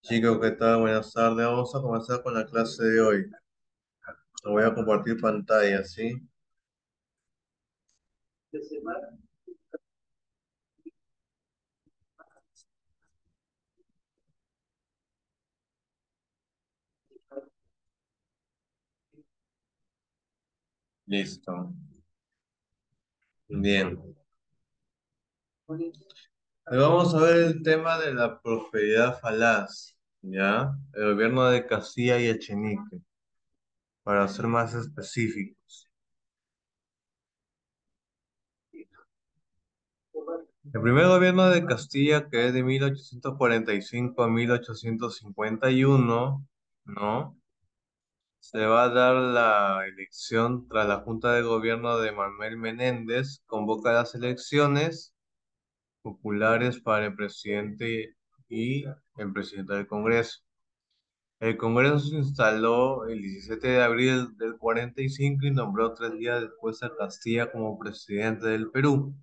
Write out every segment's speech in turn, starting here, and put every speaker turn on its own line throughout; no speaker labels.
Chicos, ¿qué tal? Buenas tardes. Vamos a comenzar con la clase de hoy. Voy a compartir pantalla, ¿sí? Listo. Bien. Hoy vamos a ver el tema de la prosperidad falaz, ¿ya? El gobierno de Castilla y Echenique, para ser más específicos. El primer gobierno de Castilla, que es de 1845 a 1851, ¿no? Se va a dar la elección tras la Junta de Gobierno de Manuel Menéndez, convoca las elecciones populares para el presidente y el presidente del Congreso. El Congreso se instaló el 17 de abril del 45 y nombró 3 días después a Castilla como presidente del Perú.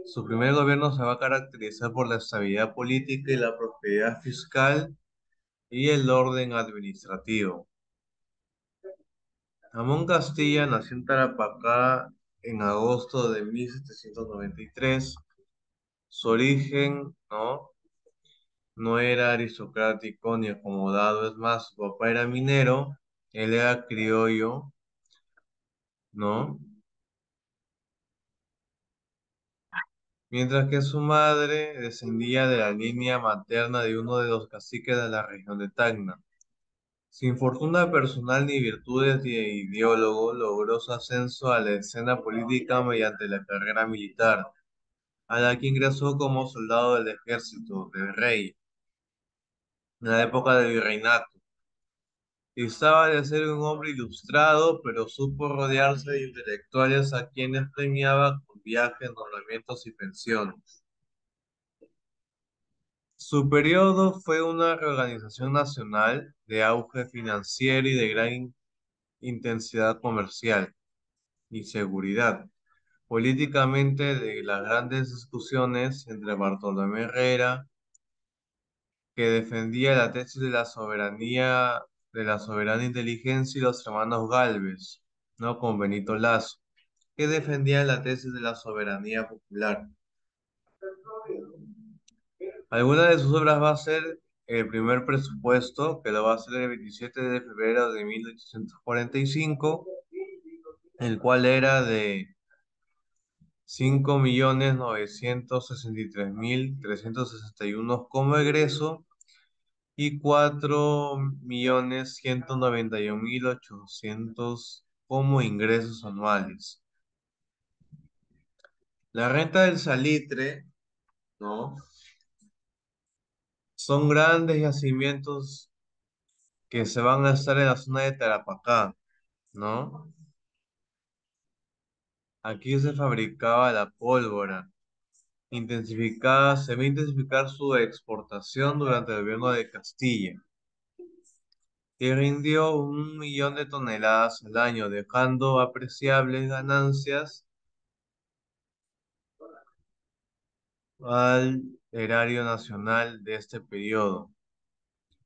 Su primer gobierno se va a caracterizar por la estabilidad política y la prosperidad fiscal y el orden administrativo. Ramón Castilla nació en Tarapacá en agosto de 1793. Su origen, ¿no? No era aristocrático ni acomodado, es más, su papá era minero, él era criollo, ¿no? Mientras que su madre descendía de la línea materna de uno de los caciques de la región de Tacna. Sin fortuna personal ni virtudes de ideólogo, logró su ascenso a la escena política mediante la carrera militar, a la que ingresó como soldado del ejército del rey en la época del virreinato. Estaba de ser un hombre ilustrado, pero supo rodearse de intelectuales a quienes premiaba con viajes, nombramientos y pensiones. Su periodo fue una reorganización nacional de auge financiero y de gran intensidad comercial y seguridad. Políticamente, de las grandes discusiones entre Bartolomé Herrera, que defendía la tesis de la soberana inteligencia, y los hermanos Gálvez, ¿no? Con Benito Lazo, que defendían la tesis de la soberanía popular. Alguna de sus obras va a ser el primer presupuesto, que lo va a hacer el 27 de febrero de 1845, el cual era de 5.963.361 como egreso y 4.191.800 como ingresos anuales. La renta del salitre, ¿no? Son grandes yacimientos que se van a estar en la zona de Tarapacá, ¿no? Aquí se fabricaba la pólvora. Se va a intensificar su exportación durante el gobierno de Castilla, que rindió 1.000.000 de toneladas al año, dejando apreciables ganancias al erario nacional de este periodo.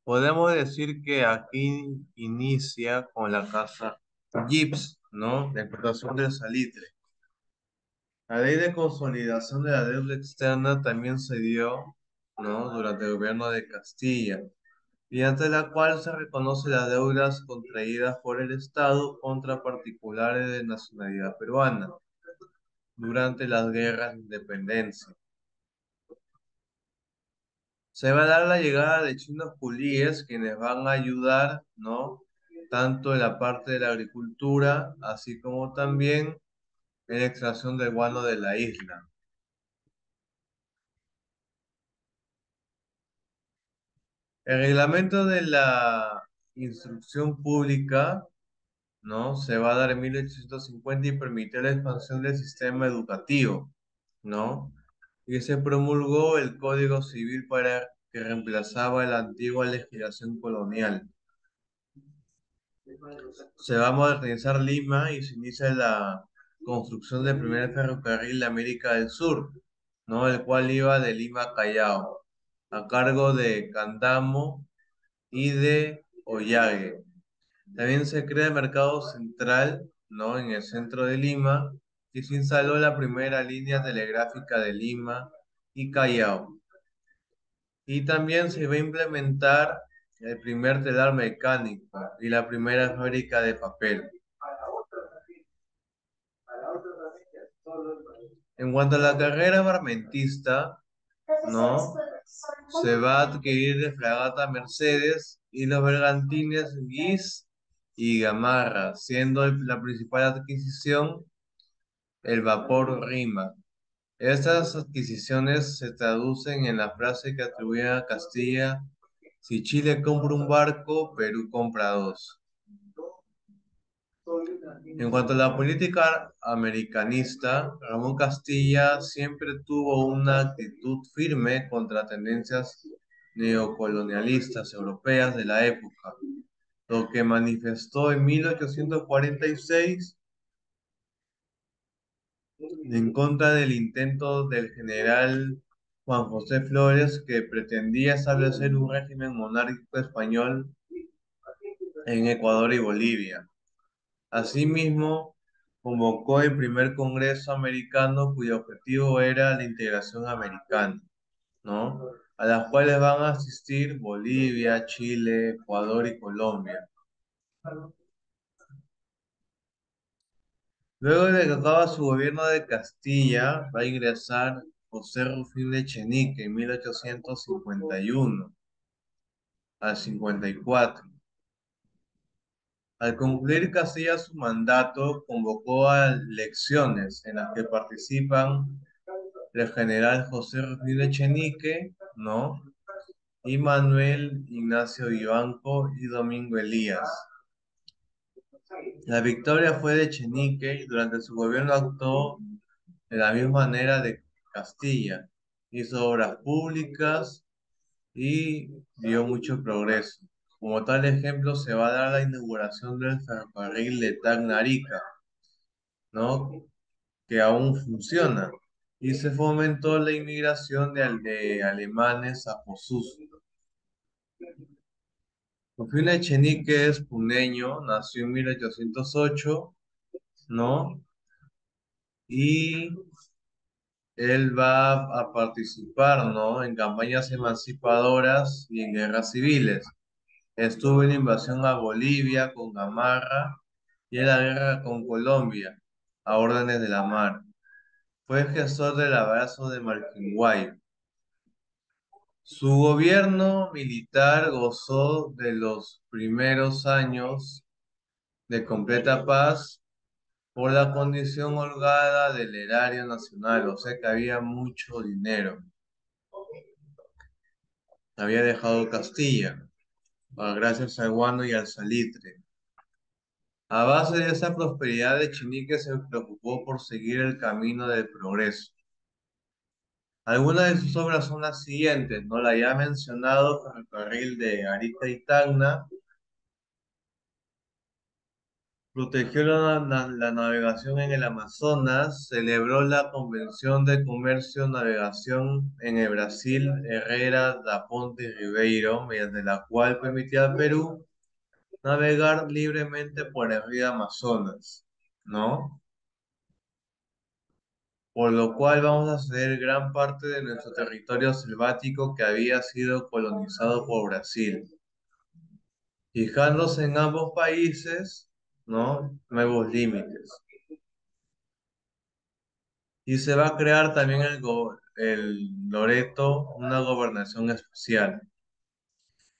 Podemos decir que aquí inicia con la casa Gibbs, ¿no? La explotación del salitre. La ley de consolidación de la deuda externa también se dio, ¿no? Durante el gobierno de Castilla, mediante la cual se reconoce las deudas contraídas por el Estado contra particulares de nacionalidad peruana durante las guerras de independencia. Se va a dar la llegada de chinos culíes, quienes van a ayudar, ¿no? Tanto en la parte de la agricultura, así como también en la extracción del guano de la isla. El reglamento de la instrucción pública, ¿no? Se va a dar en 1850 y permitió la expansión del sistema educativo, ¿no? Y se promulgó el Código Civil para que reemplazaba la antigua legislación colonial. Se va a modernizar Lima y se inicia la construcción del primer ferrocarril de América del Sur, ¿no? El cual iba de Lima a Callao. a cargo de Candamo y de Ollage. También se crea el mercado central, ¿no? En el centro de Lima, y se instaló la primera línea telegráfica de Lima y Callao. Y también se va a implementar el primer telar mecánico y la primera fábrica de papel. En cuanto a la carrera armamentista, ¿no? Se va a adquirir de fragata Mercedes y los bergantines Guis y Gamarra, siendo la principal adquisición el vapor Rima. Estas adquisiciones se traducen en la frase que atribuye a Castilla: si Chile compra un barco, Perú compra dos. En cuanto a la política americanista, Ramón Castilla siempre tuvo una actitud firme contra tendencias neocolonialistas europeas de la época, lo que manifestó en 1846 en contra del intento del general Juan José Flores, que pretendía establecer un régimen monárquico español en Ecuador y Bolivia. Asimismo, convocó el primer Congreso americano cuyo objetivo era la integración americana, ¿no? A las cuales van a asistir Bolivia, Chile, Ecuador y Colombia. Luego de que acaba su gobierno de Castilla, va a ingresar José Rufín de Echenique en 1851 al 54. Al concluir Castilla su mandato, convocó a elecciones en las que participan el general José Rufín de Echenique, ¿no? Y Manuel Ignacio Vivanco y Domingo Elías. La victoria fue de Echenique y durante su gobierno actuó de la misma manera de Castilla. Hizo obras públicas y dio mucho progreso. Como tal ejemplo, se va a dar la inauguración del ferrocarril de Tacna-Arica, ¿no? Que aún funciona. Y se fomentó la inmigración de alemanes a Posuzo. Rufino Echenique es puneño, nació en 1808, ¿no? Y él va a participar, ¿no? En campañas emancipadoras y en guerras civiles. Estuvo en la invasión a Bolivia con Gamarra y en la guerra con Colombia, a órdenes de la mar. Fue gestor del abrazo de Marquinguay. Su gobierno militar gozó de los primeros años de completa paz por la condición holgada del erario nacional, o sea que había mucho dinero. Había dejado Castilla, gracias al guano y al salitre. A base de esa prosperidad, Echenique se preocupó por seguir el camino del progreso. Algunas de sus obras son las siguientes, ¿no? La ya mencionado ferrocarril de Arica y Tacna, protegió la navegación en el Amazonas, celebró la Convención de Comercio y Navegación en el Brasil, Herrera, Da Ponte y Ribeiro, mediante la cual permitía al Perú navegar libremente por el río Amazonas, ¿no? Por lo cual vamos a ceder gran parte de nuestro territorio selvático que había sido colonizado por Brasil, fijándose en ambos países, ¿no? Nuevos límites. Y se va a crear también el Loreto, una gobernación especial.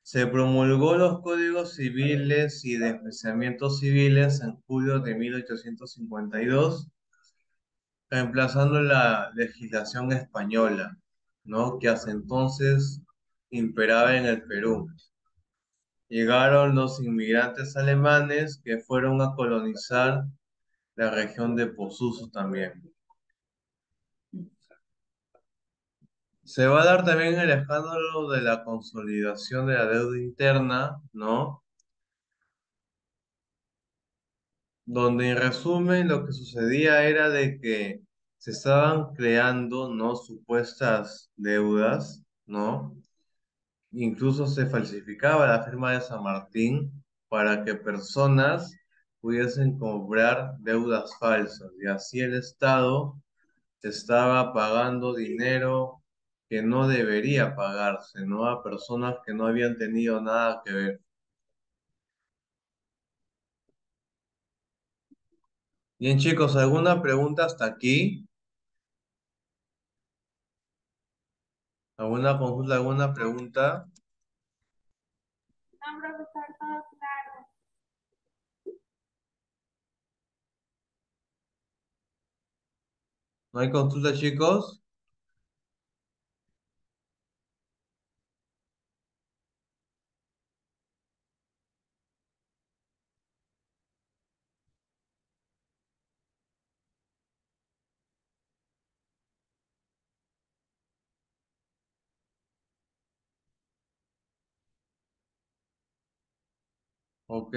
Se promulgó los códigos civiles y de enjuiciamientos civiles en julio de 1852, reemplazando la legislación española, ¿no? Que hasta entonces imperaba en el Perú. Llegaron los inmigrantes alemanes que fueron a colonizar la región de Posuzo también. Se va a dar también el escándalo de la consolidación de la deuda interna, ¿no? Donde en resumen lo que sucedía era de que se estaban creando, ¿no? Supuestas deudas, ¿no? Incluso se falsificaba la firma de San Martín para que personas pudiesen cobrar deudas falsas. Y así el Estado estaba pagando dinero que no debería pagarse, ¿no? A personas que no habían tenido nada que ver. Bien, chicos, ¿alguna pregunta hasta aquí? ¿Alguna consulta, alguna pregunta?
No, profesor, todo claro.
¿No hay consulta, chicos? Ok.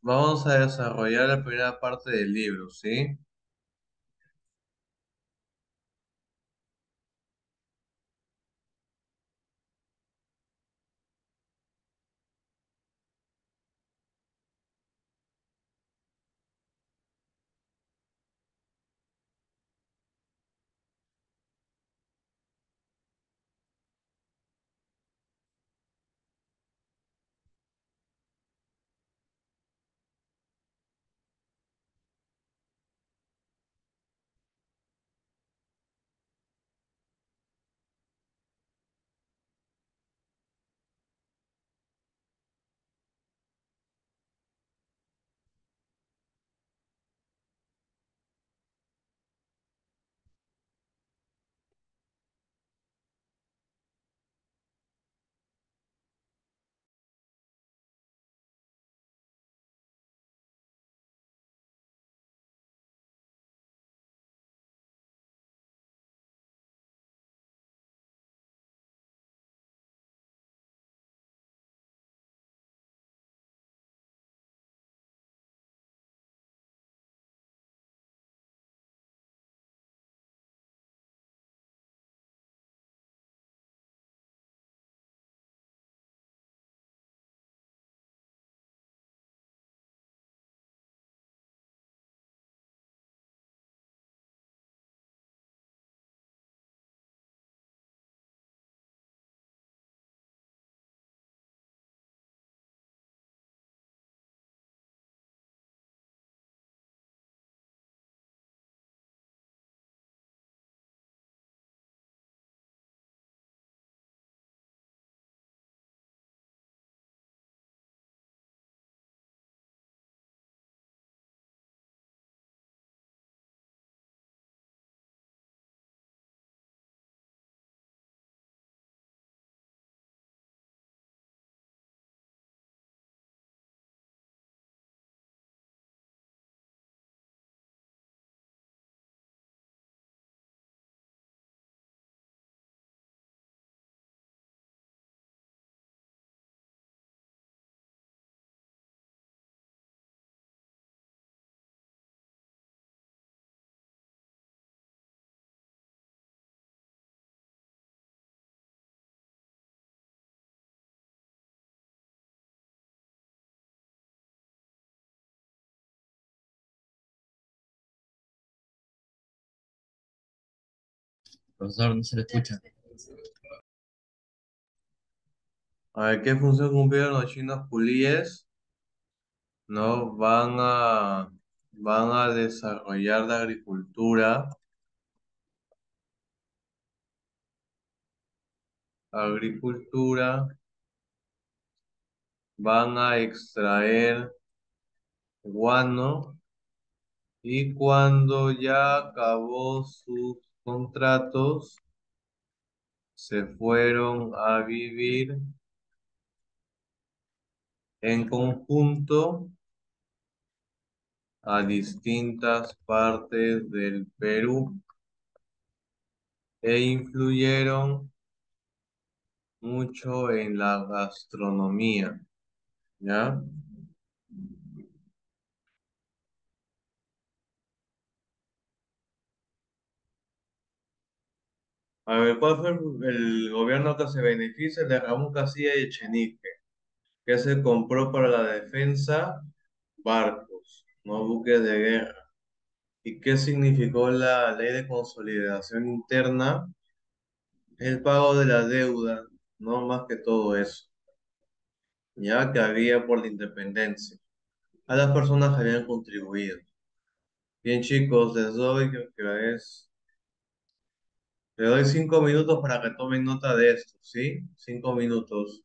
Vamos a desarrollar la primera parte del libro, ¿sí?
Profesor, no se le escucha.
A ver, ¿qué función cumplieron los chinos culíes? No van a van a desarrollar la agricultura, van a extraer guano y cuando ya acabó sus contratos, se fueron a vivir en conjunto a distintas partes del Perú e influyeron mucho en la gastronomía, ¿ya? A ver, ¿cuál fue el gobierno que se beneficia de Ramón Castilla y Echenique? Que se compró para la defensa barcos, no buques de guerra. ¿Y qué significó la ley de consolidación interna? El pago de la deuda, no más que todo eso, ya que había por la independencia, a las personas que habían contribuido. Bien, chicos, les doy 5 minutos para que tomen nota de esto, ¿sí? 5 minutos.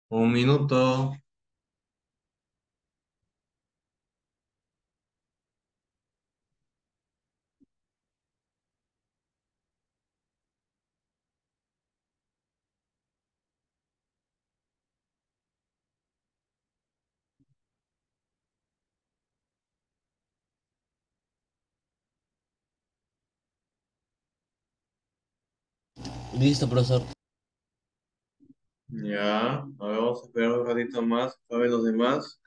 Un minuto.
Listo, profesor.
Ya, a ver, vamos a esperar un ratito más. A ver los demás.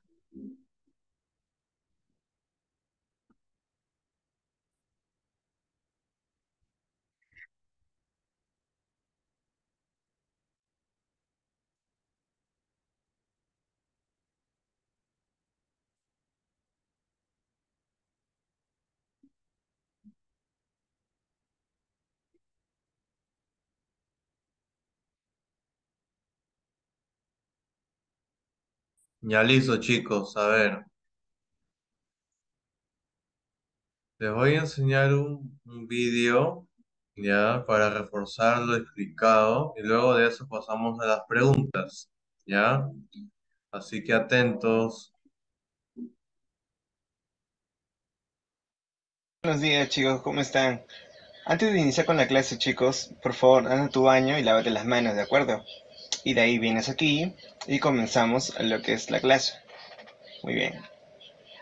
Ya listo, chicos. A ver, les voy a enseñar un vídeo, ya, para reforzar lo explicado. Y luego de eso pasamos a las preguntas, ya. Así que atentos.
Buenos días chicos, ¿cómo están? Antes de iniciar con la clase chicos, por favor anda a tu baño y lávate las manos, ¿de acuerdo? Y de ahí vienes aquí y comenzamos lo que es la clase. Muy bien,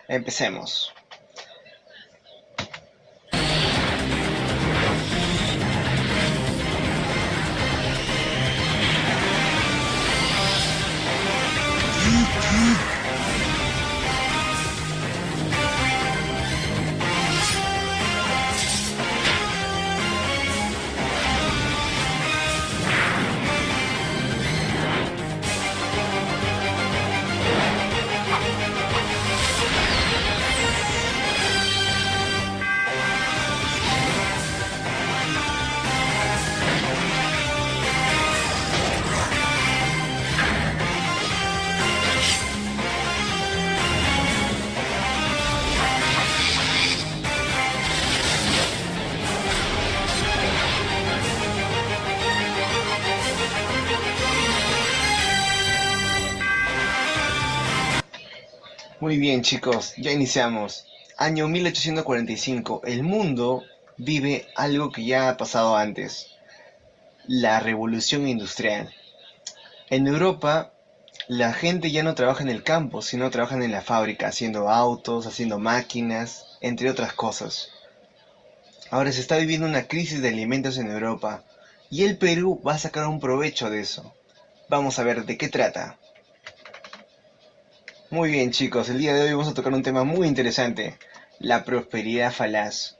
empecemos. Muy bien chicos, ya iniciamos. Año 1845, el mundo vive algo que ya ha pasado antes, la revolución industrial. En Europa, la gente ya no trabaja en el campo, sino trabajan en la fábrica, haciendo autos, haciendo máquinas, entre otras cosas. Ahora se está viviendo una crisis de alimentos en Europa y el Perú va a sacar un provecho de eso. Vamos a ver de qué trata. Muy bien chicos, el día de hoy vamos a tocar un tema muy interesante, la prosperidad falaz.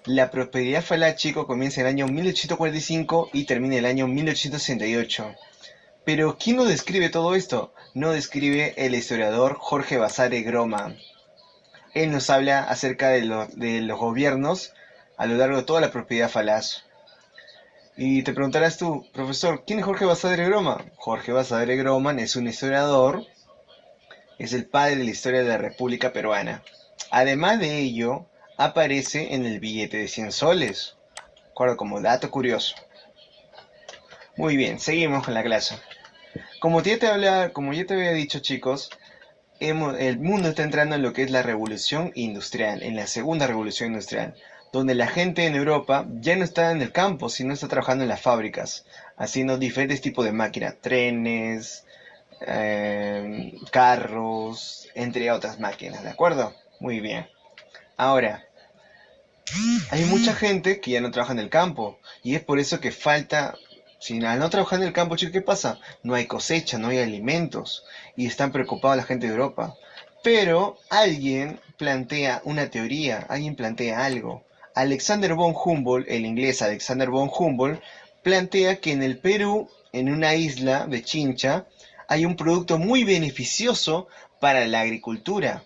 La prosperidad falaz, chicos, comienza en el año 1845 y termina en el año 1868. Pero ¿quién nos describe todo esto? Nos describe el historiador Jorge Basadre Groma. Él nos habla acerca de los gobiernos a lo largo de toda la prosperidad falaz. Y te preguntarás tú, profesor, ¿quién es Jorge Basadre Groman? Jorge Basadre Groman es un historiador, es el padre de la historia de la República Peruana. Además de ello, aparece en el billete de 100 soles, ¿de acuerdo? Como dato curioso. Muy bien, seguimos con la clase. Como ya te había dicho, chicos, el mundo está entrando en lo que es la revolución industrial, en la segunda revolución industrial, donde la gente en Europa ya no está en el campo, sino está trabajando en las fábricas, haciendo diferentes tipos de máquinas, trenes, carros, entre otras máquinas, ¿de acuerdo? Muy bien. Ahora, hay mucha gente que ya no trabaja en el campo, y es por eso que falta. Si al no trabajar en el campo, chicos, ¿qué pasa? No hay cosecha, no hay alimentos, y están preocupados la gente de Europa. Pero alguien plantea una teoría, alguien plantea algo. Alexander von Humboldt, el inglés Alexander von Humboldt, plantea que en el Perú, en una isla de Chincha, hay un producto muy beneficioso para la agricultura.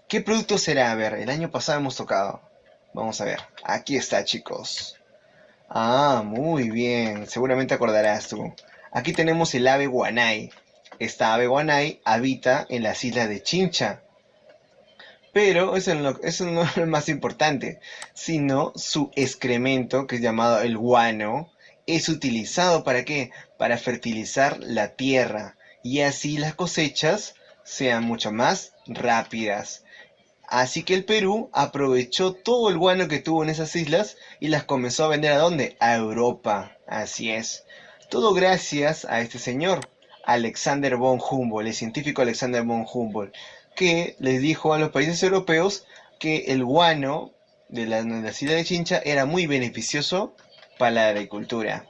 ¿Qué producto será? A ver, el año pasado hemos tocado. Vamos a ver, aquí está, chicos. Ah, muy bien, seguramente acordarás tú. Aquí tenemos el ave guanay. Esta ave guanay habita en las islas de Chincha. Pero eso no es lo más importante, sino su excremento, que es llamado el guano, es utilizado ¿para qué? Para fertilizar la tierra y así las cosechas sean mucho más rápidas. Así que el Perú aprovechó todo el guano que tuvo en esas islas y las comenzó a vender ¿a dónde? A Europa. Así es. Todo gracias a este señor, Alexander von Humboldt, el científico Alexander von Humboldt, que les dijo a los países europeos que el guano de las islas de Chincha era muy beneficioso para la agricultura.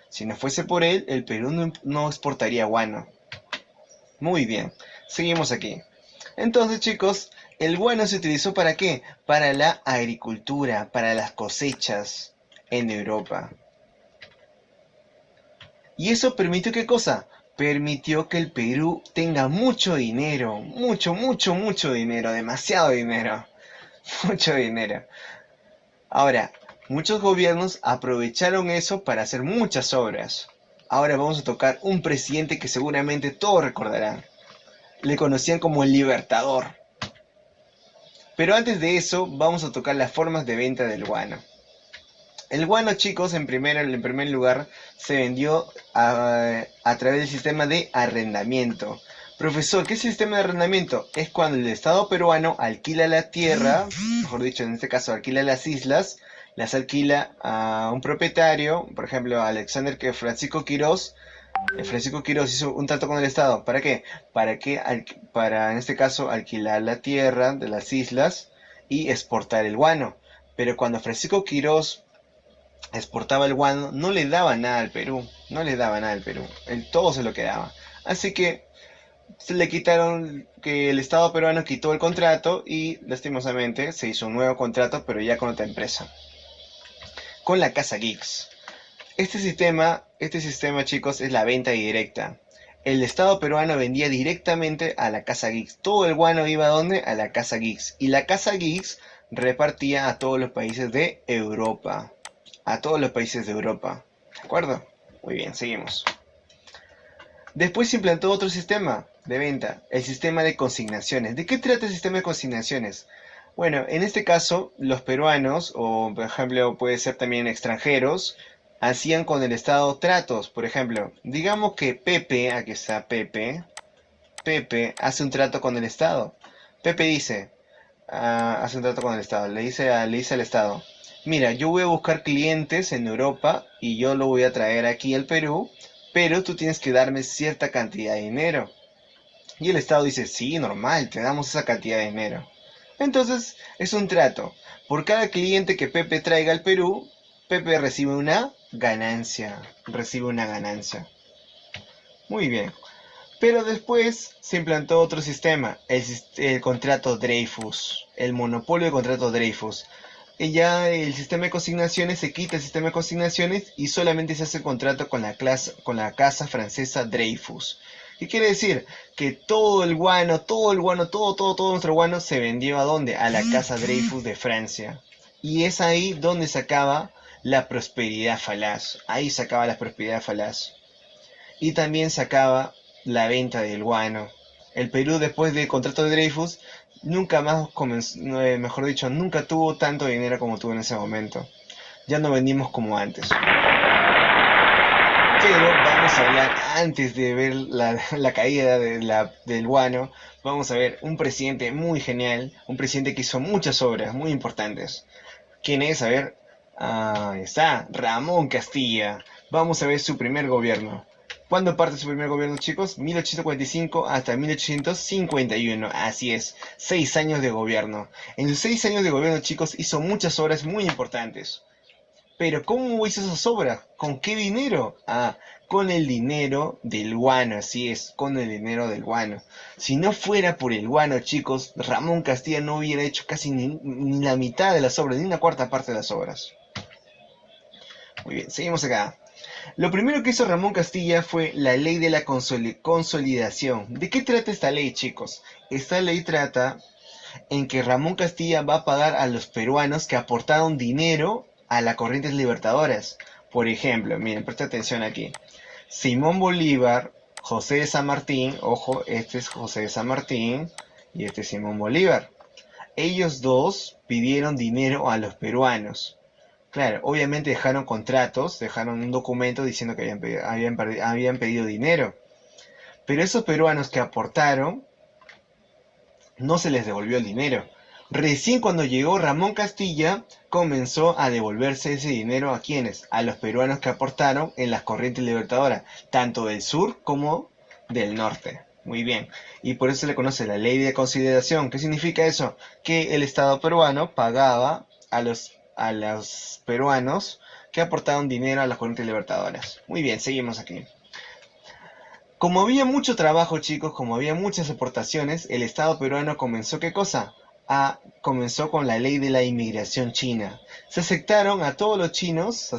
Si no fuese por él, el Perú no exportaría guano. Muy bien, seguimos aquí. Entonces, chicos, el guano se utilizó ¿para qué? Para la agricultura, para las cosechas en Europa. ¿Y eso permitió qué cosa? Permitió que el Perú tenga mucho dinero, mucho dinero, demasiado dinero, mucho dinero. Ahora, muchos gobiernos aprovecharon eso para hacer muchas obras. Ahora vamos a tocar un presidente que seguramente todos recordarán. Le conocían como el Libertador. Pero antes de eso, vamos a tocar las formas de venta del guano. El guano, chicos, en primer lugar, se vendió a través del sistema de arrendamiento. Profesor, ¿qué es el sistema de arrendamiento? Es cuando el Estado peruano alquila la tierra, mejor dicho, en este caso alquila las islas, las alquila a un propietario, por ejemplo, Francisco Quirós. Francisco Quirós hizo un trato con el Estado. ¿Para qué? Para, en este caso, alquilar la tierra de las islas y exportar el guano. Pero cuando Francisco Quirós exportaba el guano, no le daba nada al Perú. No le daba nada al Perú. Todo se lo quedaba. Así que se le quitaron, que el Estado peruano quitó el contrato y lastimosamente se hizo un nuevo contrato, pero ya con otra empresa. Con la Casa Geeks. Este sistema, chicos, es la venta directa. El Estado peruano vendía directamente a la Casa Geeks. Todo el guano iba ¿a dónde? A la Casa Geeks. Y la Casa Geeks repartía a todos los países de Europa. A todos los países de Europa. ¿De acuerdo? Muy bien, seguimos. Después se implantó otro sistema de venta, el sistema de consignaciones. ¿De qué trata el sistema de consignaciones? Bueno, en este caso, los peruanos, o por ejemplo puede ser también extranjeros, hacían con el Estado tratos. Por ejemplo, digamos que Pepe, aquí está Pepe, Pepe hace un trato con el Estado. Pepe dice, hace un trato con el Estado, le dice al Estado, mira, yo voy a buscar clientes en Europa y yo lo voy a traer aquí al Perú, pero tú tienes que darme cierta cantidad de dinero. Y el Estado dice, sí, normal, te damos esa cantidad de dinero. Entonces, es un trato. Por cada cliente que Pepe traiga al Perú, Pepe recibe una ganancia. Muy bien. Pero después se implantó otro sistema, el contrato Dreyfus, el monopolio de contrato Dreyfus. Y ya el sistema de consignaciones, se quita el sistema de consignaciones y solamente se hace el contrato con la casa francesa Dreyfus. ¿Qué quiere decir? Que todo nuestro guano se vendió ¿a dónde? A la casa Dreyfus de Francia. Y es ahí donde se acaba la prosperidad falaz. Ahí se acaba la prosperidad falaz. Y también se acaba la venta del guano. El Perú, después del contrato de Dreyfus, nunca más comenzó, mejor dicho, nunca tuvo tanto dinero como tuvo en ese momento. Ya no vendimos como antes. Pero vamos a hablar, antes de ver la caída del guano, vamos a ver un presidente muy genial, un presidente que hizo muchas obras muy importantes. ¿Quién es? A ver, ahí está, Ramón Castilla. Vamos a ver su primer gobierno. ¿Cuándo parte su primer gobierno, chicos? 1845 hasta 1851. Así es, 6 años de gobierno. En sus 6 años de gobierno, chicos, hizo muchas obras muy importantes. Pero ¿cómo hizo esas obras? ¿Con qué dinero? Con el dinero del guano, así es, con el dinero del guano. Si no fuera por el guano, chicos, Ramón Castilla no hubiera hecho casi ni la mitad de las obras, ni una cuarta parte de las obras. Muy bien, seguimos acá. Lo primero que hizo Ramón Castilla fue la ley de la consolidación. ¿De qué trata esta ley, chicos? Esta ley trata en que Ramón Castilla va a pagar a los peruanos que aportaron dinero a las corrientes libertadoras. Por ejemplo, miren, presta atención aquí. Simón Bolívar, José de San Martín, ojo, este es José de San Martín y este es Simón Bolívar. Ellos dos pidieron dinero a los peruanos. Claro, obviamente dejaron contratos, dejaron un documento diciendo que habían pedido dinero. Pero esos peruanos que aportaron, no se les devolvió el dinero. Recién cuando llegó Ramón Castilla, comenzó a devolverse ese dinero ¿a quiénes? A los peruanos que aportaron en las corrientes libertadoras, tanto del sur como del norte. Muy bien. Y por eso se le conoce la ley de consideración. ¿Qué significa eso? Que el Estado peruano pagaba a los peruanos que aportaron dinero a las corrientes libertadoras. Muy bien, seguimos aquí. Como había mucho trabajo, chicos, como había muchas aportaciones, el Estado peruano comenzó, ¿qué cosa? Comenzó con la ley de la inmigración china. Se aceptaron a todos los chinos,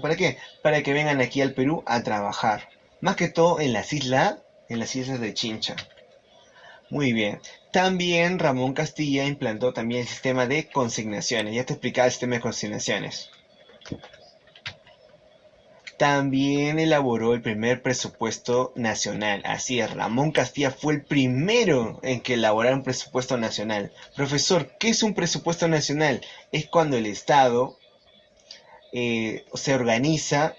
¿para qué? Para que vengan aquí al Perú a trabajar. Más que todo en las islas de Chincha. Muy bien. También Ramón Castilla implantó también el sistema de consignaciones. Ya te explicaba el sistema de consignaciones. También elaboró el primer presupuesto nacional. Así es, Ramón Castilla fue el primero en que elaborara un presupuesto nacional. Profesor, ¿qué es un presupuesto nacional? Es cuando el Estado se organiza,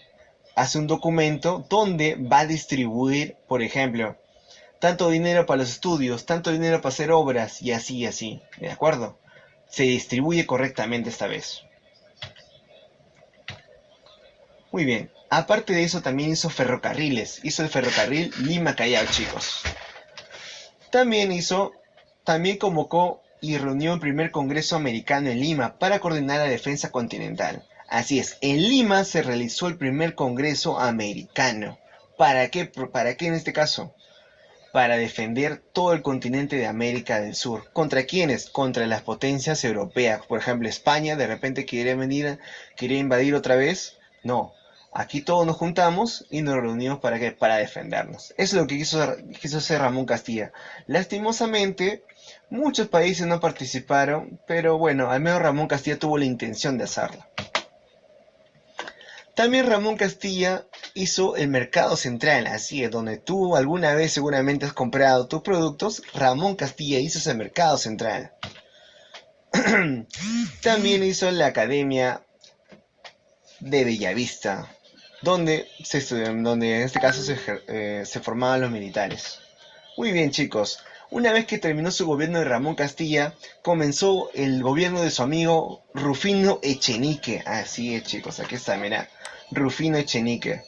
hace un documento donde va a distribuir, por ejemplo, tanto dinero para los estudios, tanto dinero para hacer obras y así, así. ¿De acuerdo? Se distribuye correctamente esta vez. Muy bien. Aparte de eso, también hizo ferrocarriles. Hizo el ferrocarril Lima-Callao, chicos. También convocó y reunió el primer Congreso Americano en Lima para coordinar la defensa continental. Así es, en Lima se realizó el primer Congreso Americano. ¿Para qué? ¿Para qué en este caso? Para defender todo el continente de América del Sur. ¿Contra quiénes? Contra las potencias europeas. Por ejemplo, España de repente quiere invadir otra vez. No, aquí todos nos juntamos y nos reunimos ¿para qué? Para defendernos. Eso es lo que quiso hacer Ramón Castilla. Lastimosamente, muchos países no participaron, pero bueno, al menos Ramón Castilla tuvo la intención de hacerlo. También Ramón Castilla hizo el mercado central, así es, donde tú alguna vez seguramente has comprado tus productos. Ramón Castilla hizo ese mercado central. También hizo la Academia de Bellavista, donde en este caso se formaban los militares. Muy bien, chicos. Una vez que terminó su gobierno de Ramón Castilla, comenzó el gobierno de su amigo Rufino Echenique. Así es, chicos, aquí está, mirá. Rufino Echenique.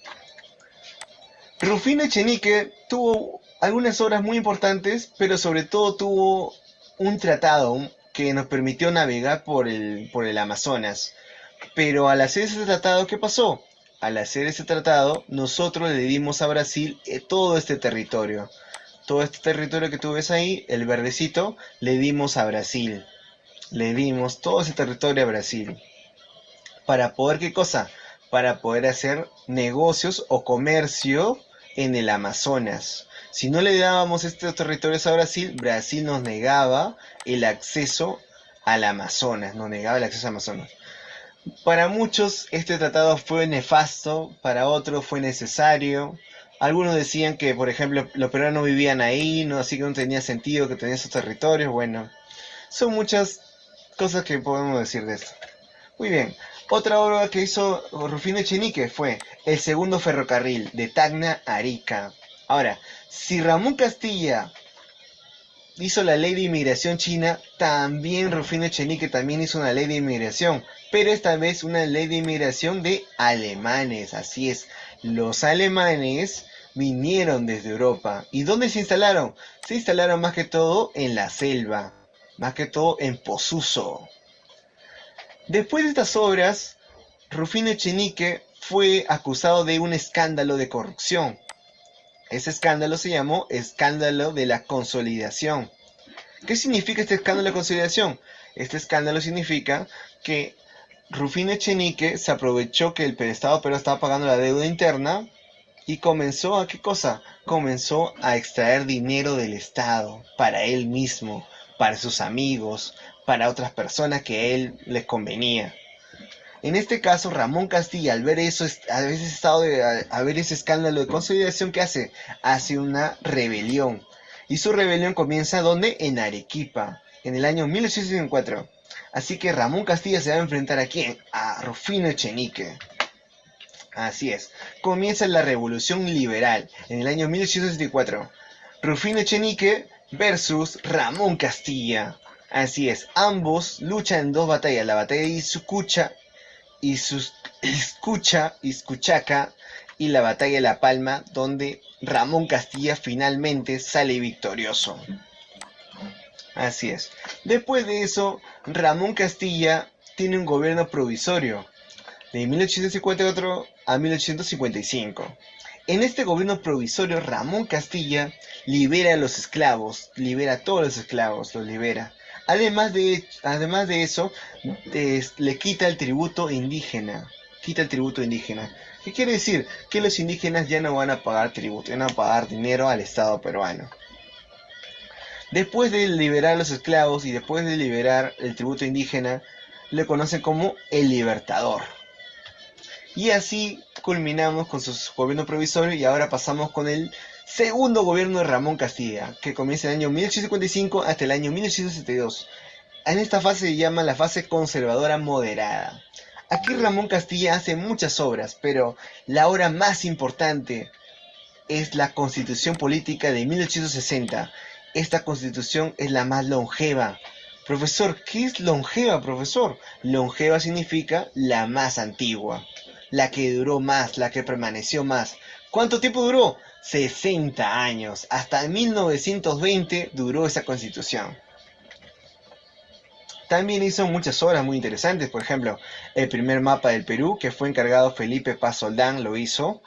Rufino Echenique tuvo algunas obras muy importantes, pero sobre todo tuvo un tratado que nos permitió navegar por el Amazonas. Pero al hacer ese tratado, ¿qué pasó? Al hacer ese tratado, nosotros le dimos a Brasil todo este territorio. Todo este territorio que tú ves ahí, el verdecito, le dimos a Brasil. Le dimos todo ese territorio a Brasil. ¿Para poder qué cosa? Para poder hacer negocios o comercio en el Amazonas. Si no le dábamos estos territorios a Brasil, Brasil nos negaba el acceso al Amazonas. Nos negaba el acceso al Amazonas. Para muchos este tratado fue nefasto, para otros fue necesario. Algunos decían que, por ejemplo, los peruanos vivían ahí, ¿no? Así que no tenía sentido que tenía esos territorios. Bueno, son muchas cosas que podemos decir de esto. Muy bien, otra obra que hizo Rufino Echenique fue el segundo ferrocarril de Tacna a Arica. Ahora, si Ramón Castilla hizo la ley de inmigración china, también Rufino Echenique también hizo una ley de inmigración, pero esta vez una ley de inmigración de alemanes. Así es, los alemanes vinieron desde Europa. ¿Y dónde se instalaron? Se instalaron más que todo en la selva, más que todo en Posuzo. Después de estas obras, Rufino Echenique fue acusado de un escándalo de corrupción. Ese escándalo se llamó escándalo de la consolidación. ¿Qué significa este escándalo de consolidación? Este escándalo significa que Rufino Echenique se aprovechó que el Estado peruano estaba pagando la deuda interna y comenzó a ¿qué cosa? Comenzó a extraer dinero del Estado para él mismo, para sus amigos, para otras personas que a él les convenía. En este caso, Ramón Castilla, al ver eso, al ver ese escándalo de consolidación, ¿qué hace? Hace una rebelión. Y su rebelión comienza ¿dónde? En Arequipa, en el año 1854. Así que Ramón Castilla se va a enfrentar ¿a quién? A Rufino Echenique. Así es. Comienza la Revolución Liberal en el año 1864. Rufino Echenique versus Ramón Castilla. Así es. Ambos luchan en dos batallas. La batalla de Iscuchaca y la batalla de La Palma, donde Ramón Castilla finalmente sale victorioso. Así es. Después de eso, Ramón Castilla tiene un gobierno provisorio de 1854 a 1855. En este gobierno provisorio, Ramón Castilla libera a los esclavos, libera a todos los esclavos, los libera. Además de eso, le quita el tributo indígena. ¿Qué quiere decir? Que los indígenas ya no van a pagar tributo, ya no van a pagar dinero al Estado peruano. Después de liberar a los esclavos y después de liberar el tributo indígena, le conocen como el Libertador. Y así culminamos con su gobierno provisorio y ahora pasamos con el segundo gobierno de Ramón Castilla, que comienza en el año 1855 hasta el año 1862. En esta fase se llama la fase conservadora moderada. Aquí Ramón Castilla hace muchas obras, pero la obra más importante es la Constitución Política de 1860. Esta constitución es la más longeva. Profesor, ¿qué es longeva, profesor? Longeva significa la más antigua, la que duró más, la que permaneció más. ¿Cuánto tiempo duró? 60 años. Hasta 1920 duró esa constitución. También hizo muchas obras muy interesantes, por ejemplo, el primer mapa del Perú, que fue encargado Felipe Paz Soldán, lo hizo.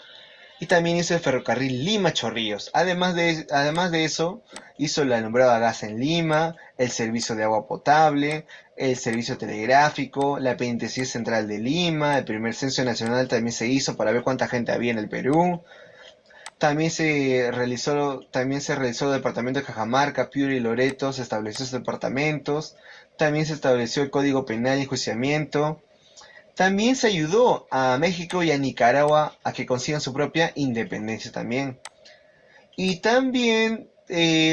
Y también hizo el ferrocarril Lima-Chorrillos. Además de eso, hizo la alumbrada a gas en Lima, el servicio de agua potable, el servicio telegráfico, la penitenciaría central de Lima, el primer censo nacional también se hizo para ver cuánta gente había en el Perú. También se realizó el departamento de Cajamarca, Piura y Loreto, se estableció sus departamentos. También se estableció el Código Penal y Enjuiciamiento. También se ayudó a México y a Nicaragua a que consigan su propia independencia también. Y también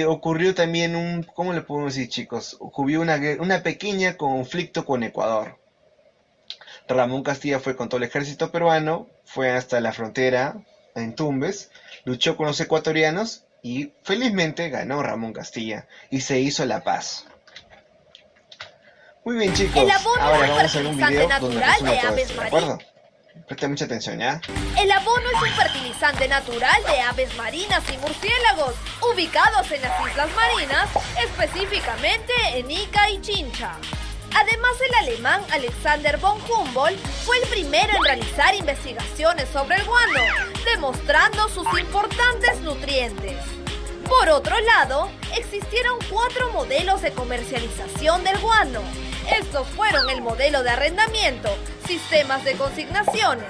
ocurrió también ¿cómo le podemos decir, chicos? Ocurrió una pequeña conflicto con Ecuador. Ramón Castilla fue con todo el ejército peruano, fue hasta la frontera en Tumbes, luchó con los ecuatorianos y felizmente ganó Ramón Castilla y se hizo la paz. Muy bien, chicos,
El abono
ahora
es un
vamos a ver un video
fertilizante
donde
natural
resume
de
todo
aves
esto, ¿de
marinas.
acuerdo? Presta mucha atención, ¿ya?
El abono es un fertilizante natural de aves marinas y murciélagos, ubicados en las islas marinas, específicamente en Ica y Chincha. Además, el alemán Alexander von Humboldt fue el primero en realizar investigaciones sobre el guano, demostrando sus importantes nutrientes. Por otro lado, existieron 4 modelos de comercialización del guano. Estos fueron el modelo de arrendamiento, sistemas de consignaciones,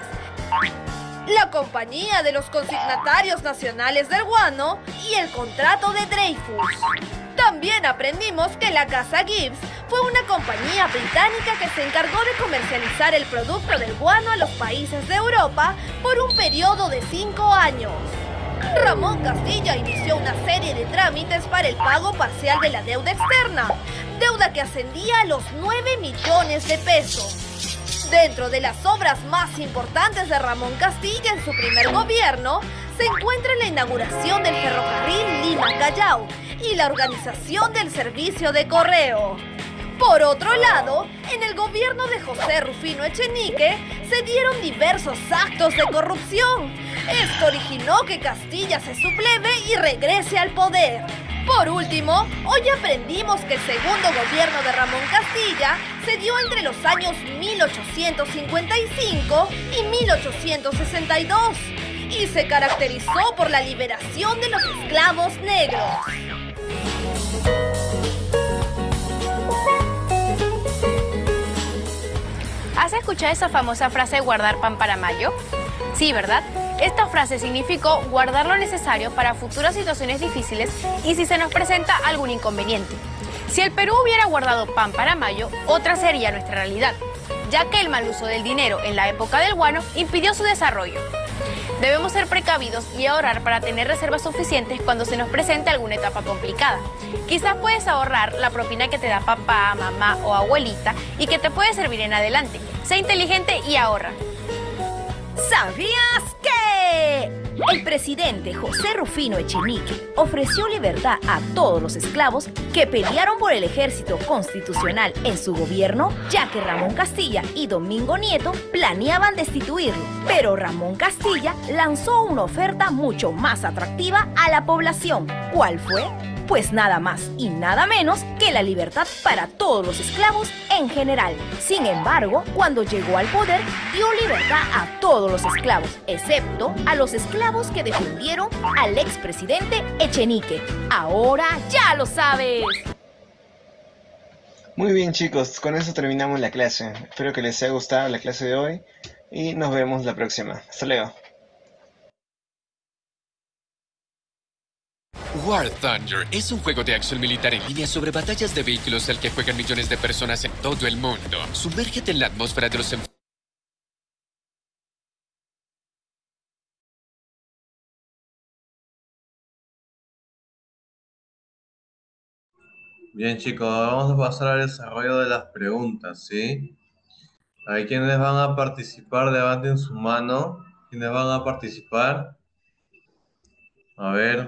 la Compañía de los Consignatarios Nacionales del Guano y el contrato de Dreyfus. También aprendimos que la Casa Gibbs fue una compañía británica que se encargó de comercializar el producto del guano a los países de Europa por un periodo de 5 años. Ramón Castilla inició una serie de trámites para el pago parcial de la deuda externa, deuda que ascendía a los 9 millones de pesos. Dentro de las obras más importantes de Ramón Castilla en su primer gobierno, se encuentra la inauguración del ferrocarril Lima-Callao y la organización del servicio de correo. Por otro lado, en el gobierno de José Rufino Echenique se dieron diversos actos de corrupción. Esto originó que Castilla se subleve y regrese al poder. Por último, hoy aprendimos que el segundo gobierno de Ramón Castilla se dio entre los años 1855 y 1862 y se caracterizó por la liberación de los esclavos negros.
¿Has escuchado esa famosa frase de guardar pan para mayo? Sí, ¿verdad? Esta frase significó guardar lo necesario para futuras situaciones difíciles y si se nos presenta algún inconveniente. Si el Perú hubiera guardado pan para mayo, otra sería nuestra realidad, ya que el mal uso del dinero en la época del guano impidió su desarrollo. Debemos ser precavidos y ahorrar para tener reservas suficientes cuando se nos presente alguna etapa complicada. Quizás puedes ahorrar la propina que te da papá, mamá o abuelita y que te puede servir en adelante. Sé inteligente y ahorra.
¿Sabías que? El presidente José Rufino Echenique ofreció libertad a todos los esclavos que pelearon por el ejército constitucional en su gobierno, ya que Ramón Castilla y Domingo Nieto planeaban destituirlo. Pero Ramón Castilla lanzó una oferta mucho más atractiva a la población. ¿Cuál fue? Pues nada más y nada menos que la libertad para todos los esclavos en general. Sin embargo, cuando llegó al poder, dio libertad a todos los esclavos, excepto a los esclavos que defendieron al expresidente Echenique. Ahora ya lo sabes.
Muy bien, chicos, con eso terminamos la clase. Espero que les haya gustado la clase de hoy y nos vemos la próxima. Hasta luego.
War Thunder es un juego de acción militar en línea sobre batallas de vehículos al que juegan millones de personas en todo el mundo. Sumérgete en la atmósfera de los
Bien, chicos, vamos a pasar al desarrollo de las preguntas, ¿sí? Hay quienes van a participar, levanten su mano. ¿Quiénes van a participar? A ver,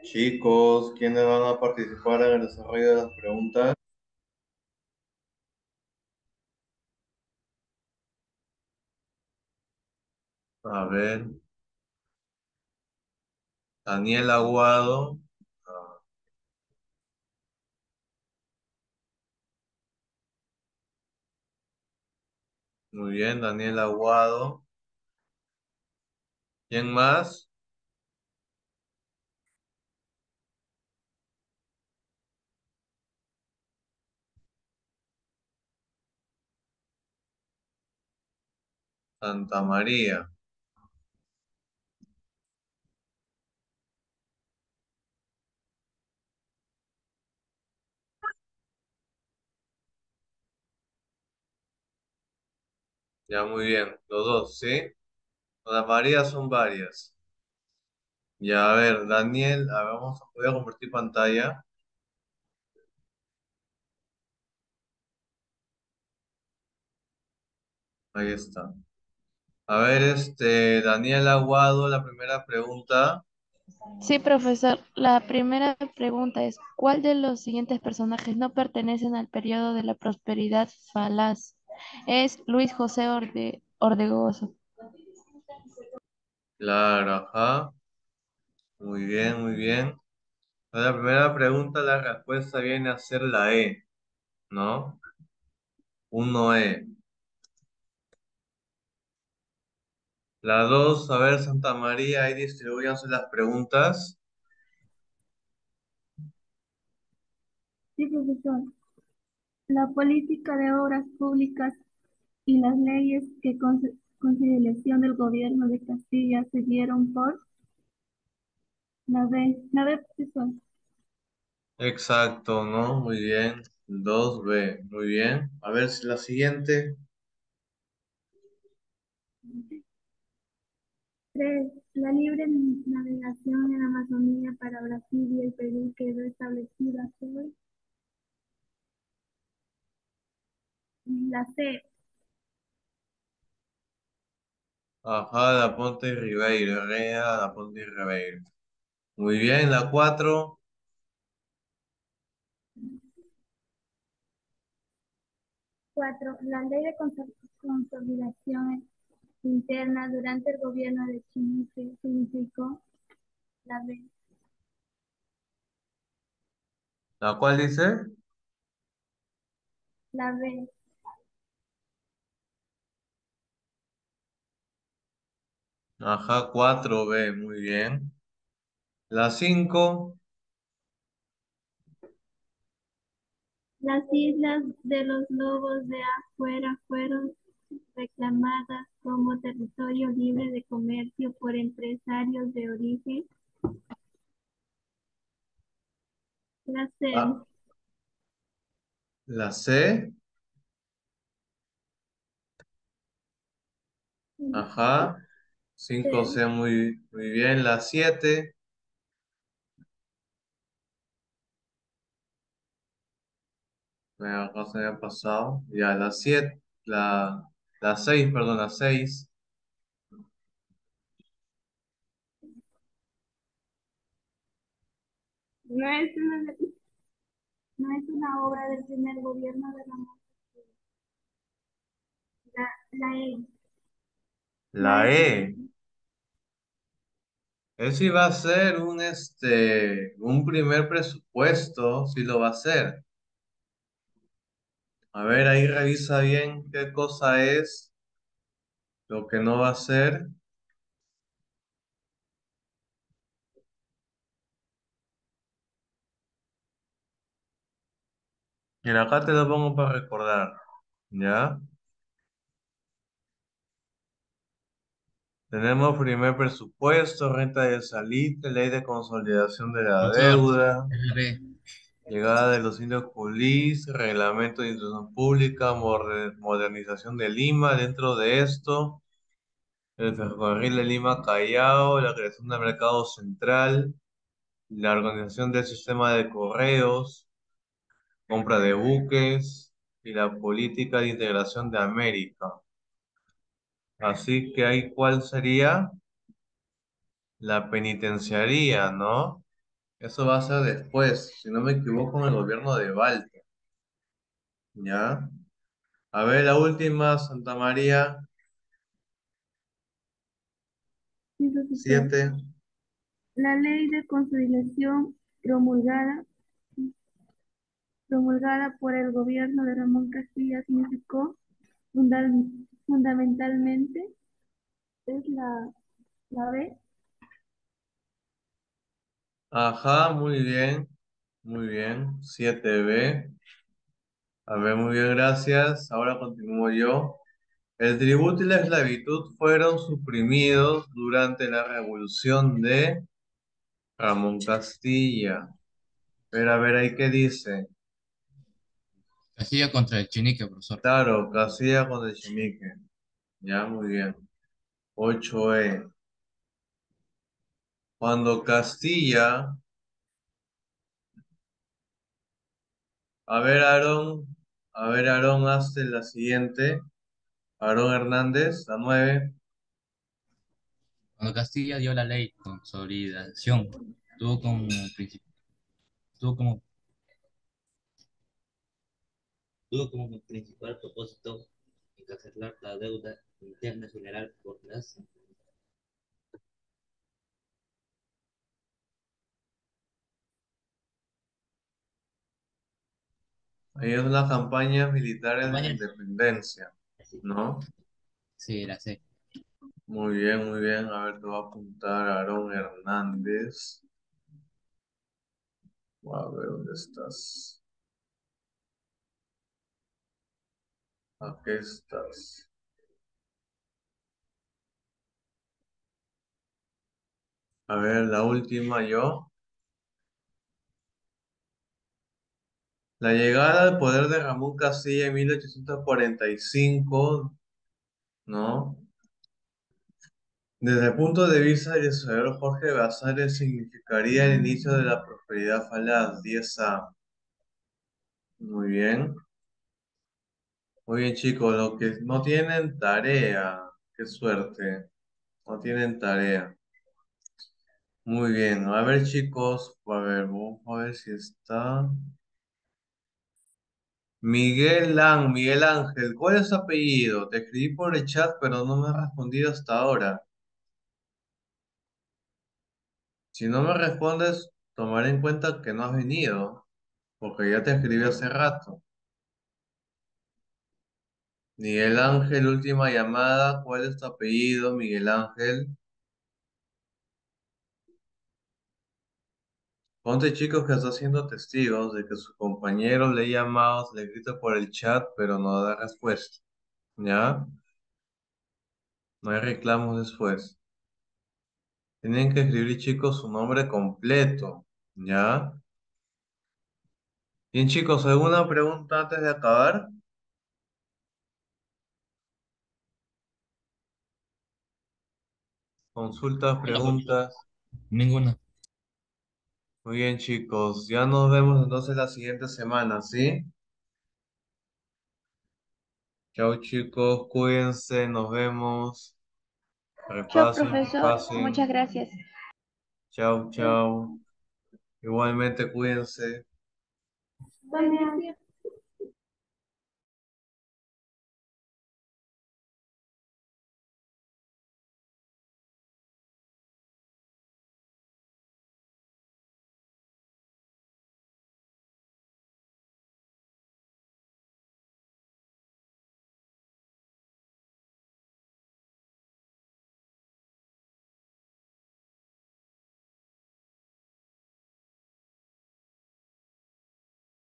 chicos, ¿quiénes van a participar en el desarrollo de las preguntas? A ver, Daniel Aguado. Ah, muy bien, Daniel Aguado. ¿Quién más? Santa María. Ya, muy bien. Los dos, ¿sí? Santa María son varias. Ya, a ver, Daniel, a ver, voy a compartir pantalla. Ahí está. A ver, Daniel Aguado, la primera pregunta.
Sí, profesor. La primera pregunta es, ¿cuál de los siguientes personajes no pertenecen al periodo de la prosperidad falaz? Es Luis José Ordegozo.
Claro, ajá. Muy bien, muy bien. La primera pregunta, la respuesta viene a ser la E, ¿no? Uno E. La dos, a ver, Santa María, ahí distribúyanse las preguntas.
Sí, profesor. La política de obras públicas y las leyes que con consideración del gobierno de Castilla se dieron por la B, profesor.
Exacto, ¿no? Muy bien. Dos B, muy bien. A ver si la siguiente.
3. La libre navegación en Amazonía para Brasil y el Perú quedó establecida por la C.
Ajá, la Ponte y Ribeiro, Herrera, la Ponte y Ribeiro. Muy bien, la cuatro.
4. La ley de consolidación interna durante el gobierno de Chile significó la B.
¿La cual dice?
La B.
Ajá, cuatro B, muy bien. La cinco.
Las islas de los Lobos de Afuera fueron reclamadas como territorio libre de comercio por empresarios de origen
Ah,
francés.
la C. Ajá. Cinco C, muy, muy bien. La siete. Acá se me ha pasado. Ya, la siete. La seis, perdón, la seis.
No es una, no es una obra del primer gobierno de la E. No
La
es
E. Ese iba a ser un primer presupuesto, sí lo va a ser. A ver, ahí revisa bien qué cosa es lo que no va a ser. Mira, acá te lo pongo para recordar. ¿Ya? Tenemos primer presupuesto, renta de salida, ley de consolidación de la
Profesor,
deuda,
es la B.
llegada de los indios culís, reglamento de instrucción pública, modernización de Lima. Dentro de esto. el ferrocarril de Lima Callao, la creación del mercado central, la organización del sistema de correos, compra de buques y la política de integración de América. Así que ahí, ¿cuál sería? La penitenciaría, ¿no? Eso va a ser después, si no me equivoco, en el gobierno de Walter. ¿Ya? A ver, la última, Santa María,
Sí, profesor.
7.
La ley de conciliación promulgada por el gobierno de Ramón Castilla significó fundamentalmente es la B.
Ajá, muy bien, muy bien. 7B. A ver, muy bien, gracias. Ahora continúo yo. El tributo y la esclavitud fueron suprimidos durante la revolución de Ramón Castilla. Pero a ver, ahí qué dice.
Castilla contra el Chinique, profesor.
Claro, Castilla con el Chimique. Ya, muy bien. 8E. Cuando Castilla, a ver, Aarón, hazte la siguiente. Aarón Hernández, la 9.
Cuando Castilla dio la ley de consolidación, tuvo como, princip- tuvo como, tuvo como principal propósito encarcelar la deuda interna general por las...
Ahí es las campañas militares de la
campañas.
independencia, ¿no?
Sí, la sé.
Muy bien, muy bien. A ver, te voy a apuntar a Aarón Hernández. A ver, ¿dónde estás? Aquí estás. A ver, la última yo. La llegada al poder de Ramón Castilla en 1845, ¿no? Desde el punto de vista del historiador Jorge Basadre, significaría el inicio de la prosperidad falaz, 10A. Muy bien. Muy bien, chicos, los que no tienen tarea, qué suerte, no tienen tarea. Muy bien, a ver, chicos, a ver, vamos a ver si está. Miguel Ángel, ¿cuál es su apellido? Te escribí por el chat, pero no me has respondido hasta ahora. Si no me respondes, tomaré en cuenta que no has venido, porque ya te escribí hace rato. Miguel Ángel, última llamada, ¿cuál es tu apellido, Miguel Ángel? Ponte, chicos, que está siendo testigos de que su compañero le ha llamado, le grita por el chat, pero no da respuesta. ¿Ya? No hay reclamos después. Tienen que escribir, chicos, su nombre completo. ¿Ya? Bien, chicos, ¿alguna pregunta antes de acabar? Consultas,
Hola, profesor.
preguntas.
Ninguna.
Muy bien, chicos. Ya nos vemos entonces la siguiente semana, ¿sí? Chao, chicos. Cuídense. Nos vemos.
Chao,
Repasen,
profesor.
repasen.
Muchas gracias.
Chao, chao. Igualmente, cuídense.
Buen día.